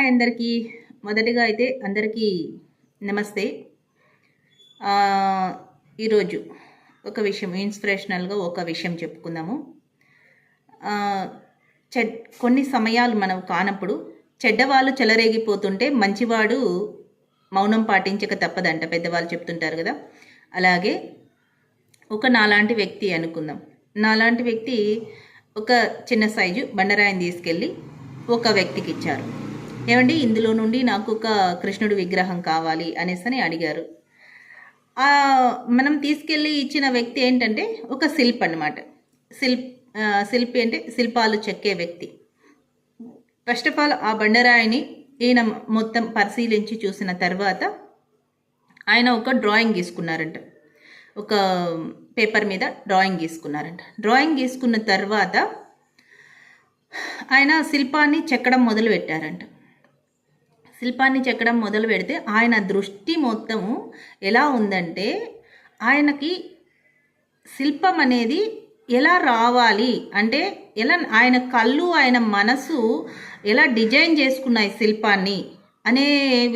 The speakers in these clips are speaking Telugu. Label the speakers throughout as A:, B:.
A: హాయ్ అందరికీ. మొదటిగా అయితే అందరికీ నమస్తే. ఈరోజు ఒక విషయం ఇన్స్పిరేషనల్గా ఒక విషయం చెప్పుకుందాము. కొన్ని సమయాలు మనం కానప్పుడు చెడ్డవాళ్ళు చెలరేగిపోతుంటే మంచివాడు మౌనం పాటించక తప్పదంట పెద్దవాళ్ళు చెప్తుంటారు కదా. అలాగే ఒక నాలాంటి వ్యక్తి అనుకుందాం. నాలాంటి వ్యక్తి ఒక చిన్న సైజు బండరాయిని తీసుకెళ్ళి ఒక వ్యక్తికి ఇచ్చారు. ఏమండి, ఇందులో నుండి నాకు ఒక కృష్ణుడి విగ్రహం కావాలి అనేసి అడిగారు. మనం తీసుకెళ్ళి ఇచ్చిన వ్యక్తి ఏంటంటే ఒక శిల్పి అన్నమాట. శిల్పి అంటే శిల్పాలు చెక్కే వ్యక్తి. ఫస్ట్ ఆఫ్ ఆల్ ఆ బండరాయిని ఈయన మొత్తం పరిశీలించి చూసిన తర్వాత ఆయన ఒక డ్రాయింగ్ గీసుకున్నారంట. ఒక పేపర్ మీద డ్రాయింగ్ గీసుకున్నారంట. డ్రాయింగ్ గీసుకున్న తర్వాత ఆయన శిల్పాన్ని చెక్కడం మొదలు పెట్టారంట. శిల్పాన్ని చెక్కడం మొదలు పెడితే ఆయన దృష్టి మొత్తము ఎలా ఉందంటే, ఆయనకి శిల్పం అనేది ఎలా రావాలి అంటే, ఎలా ఆయన కళ్ళు ఆయన మనసు ఎలా డిజైన్ చేసుకున్నాయి శిల్పాన్ని అనే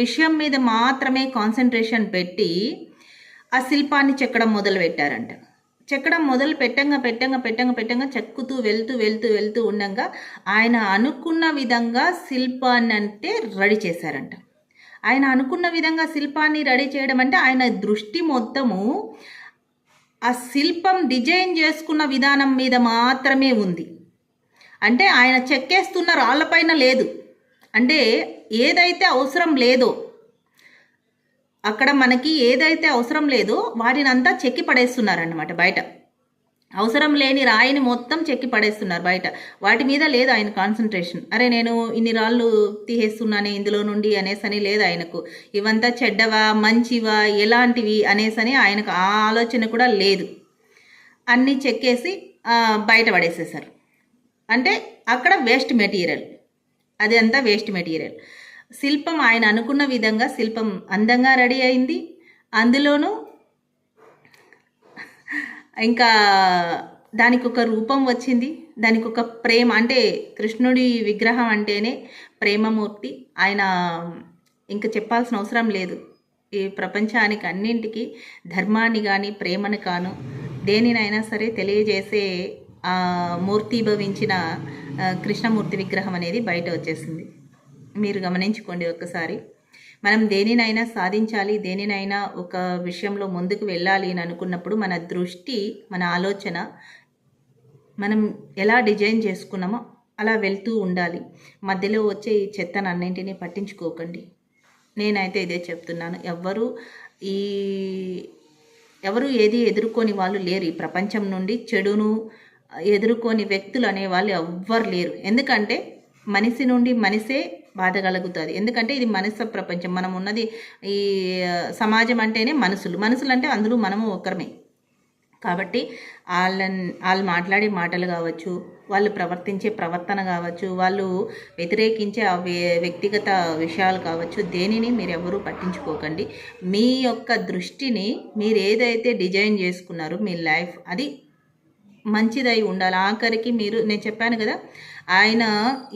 A: విషయం మీద మాత్రమే కాన్సన్ట్రేషన్ పెట్టి ఆ శిల్పాన్ని చెక్కడం మొదలు పెట్టారంట. చెక్కడం మొదలు పెట్టంగా చెక్కుతూ వెళ్తూ ఉండగా ఆయన అనుకున్న విధంగా శిల్పాన్ని అంటే రెడీ చేశారంట. ఆయన అనుకున్న విధంగా శిల్పాన్ని రెడీ చేయడం అంటే ఆయన దృష్టి మొత్తము ఆ శిల్పం డిజైన్ చేసుకున్న విధానం మీద మాత్రమే ఉంది. అంటే ఆయన చెక్కేస్తున్న రాళ్ళపైన లేదు. అంటే ఏదైతే అవసరం లేదో, అక్కడ మనకి ఏదైతే అవసరం లేదో వాటిని అంతా చెక్కి పడేస్తున్నారన్నమాట బయట. అవసరం లేని రాయిని మొత్తం చెక్కి పడేస్తున్నారు బయట. వాటి మీద లేదు ఆయన కాన్సన్ట్రేషన్. అరే నేను ఇన్ని రాళ్ళు తీసేస్తున్నానే ఇందులో నుండి అనేసని లేదు ఆయనకు. ఇవంతా చెడ్డవా మంచివా ఎలాంటివి అనేసని ఆయనకు ఆ ఆలోచన కూడా లేదు. అన్నీ చెక్కేసి బయట పడేసేసారు. అంటే అక్కడ వేస్ట్ మెటీరియల్, అది అంతా వేస్ట్ మెటీరియల్. శిల్పం ఆయన అనుకున్న విధంగా శిల్పం అందంగా రెడీ అయింది. అందులోనూ ఇంకా దానికి ఒక రూపం వచ్చింది, దానికి ఒక ప్రేమ. అంటే కృష్ణుడి విగ్రహం అంటేనే ప్రేమమూర్తి. ఆయన ఇంకా చెప్పాల్సిన అవసరం లేదు. ఈ ప్రపంచానికి అన్నింటికి ధర్మాన్ని కానీ ప్రేమను కాను దేనినైనా సరే తెలియజేసే మూర్తిభవించిన కృష్ణమూర్తి విగ్రహం అనేది బయట వచ్చేసింది. మీరు గమనించుకోండి ఒక్కసారి. మనం దేనినైనా సాధించాలి, దేనినైనా ఒక విషయంలో ముందుకు వెళ్ళాలి అని అనుకున్నప్పుడు మన దృష్టి, మన ఆలోచన మనం ఎలా డిజైన్ చేసుకున్నామో అలా వెళ్తూ ఉండాలి. మధ్యలో వచ్చే ఈ చెత్తను అన్నింటినీ పట్టించుకోకండి. నేనైతే ఇదే చెప్తున్నాను. ఎవరు ఏది ఎదుర్కొని వాళ్ళు లేరు. ఈ ప్రపంచం నుండి చెడును ఎదుర్కొని వ్యక్తులు అనేవాళ్ళు ఎవ్వరు లేరు. ఎందుకంటే మనిషి నుండి మనిషే బాధ కలుగుతుంది. ఎందుకంటే ఇది మనుష్య ప్రపంచం. మనం ఉన్నది ఈ సమాజం అంటేనే మనుషులు అంటే అందులో మనము ఒకరమే. కాబట్టి వాళ్ళు మాట్లాడే మాటలు కావచ్చు, వాళ్ళు ప్రవర్తించే ప్రవర్తన కావచ్చు, వాళ్ళు వ్యతిరేకించే వ్యక్తిగత విషయాలు కావచ్చు, దేనిని మీరు ఎవరూ పట్టించుకోకండి. మీ యొక్క దృష్టిని మీరు ఏదైతే డిజైన్ చేసుకున్నారో మీ లైఫ్ అది మంచిదై ఉండాలి. ఆఖరికి నేను చెప్పాను కదా, ఆయన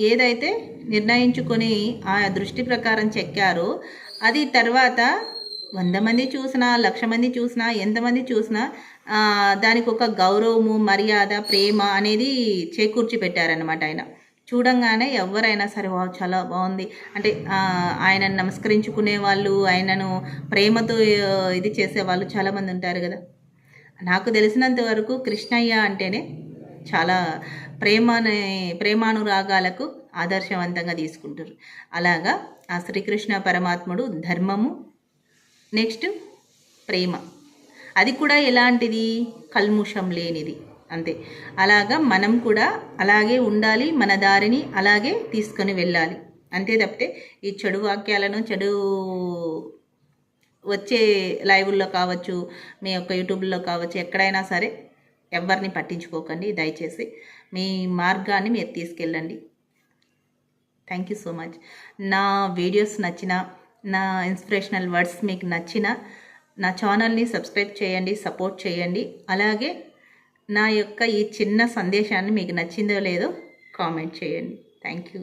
A: ఏదైతే నిర్ణయించుకొని ఆ దృష్టి ప్రకారం చెక్కారో అది తర్వాత 100 మంది చూసినా 1,00,000 మంది చూసినా ఎంతమంది చూసినా దానికి ఒక గౌరవము, మర్యాద, ప్రేమ అనేది చేకూర్చి పెట్టారనమాట. ఆయన చూడంగానే ఎవరైనా సరే చాలా బాగుంది అంటే ఆయనను నమస్కరించుకునే వాళ్ళు, ఆయనను ప్రేమతో ఇది చేసేవాళ్ళు చాలామంది ఉంటారు కదా. నాకు తెలిసినంత వరకు కృష్ణయ్య అంటేనే చాలా ప్రేమానురాగాలకు ఆదర్శవంతంగా తీసుకుంటారు. అలాగా ఆ శ్రీకృష్ణ పరమాత్ముడు ధర్మము, నెక్స్ట్ ప్రేమ, అది కూడా ఎలాంటిది, కల్ముషం లేనిది. అంతే. అలాగా మనం కూడా అలాగే ఉండాలి, మన దారిని అలాగే తీసుకొని వెళ్ళాలి. అంతే తప్పితే ఈ చెడు వాక్యాలను, చెడు వచ్చే లైవ్ల్లో కావచ్చు, మీ యొక్క యూట్యూబ్లో కావచ్చు, ఎక్కడైనా సరే ఎవరిని పట్టించుకోకండి. దయచేసి మీ మార్గాన్ని మీరు తీసుకెళ్ళండి. Thank you so much. నా వీడియోస్ నచ్చిన, నా ఇన్స్పిరేషనల్ వర్డ్స్ మీకు నచ్చిన నా ఛానల్ని సబ్స్క్రైబ్ చేయండి, సపోర్ట్ చేయండి. అలాగే నా యొక్క ఈ చిన్న సందేశాన్ని మీకు నచ్చిందో లేదో కామెంట్ చేయండి. Thank you.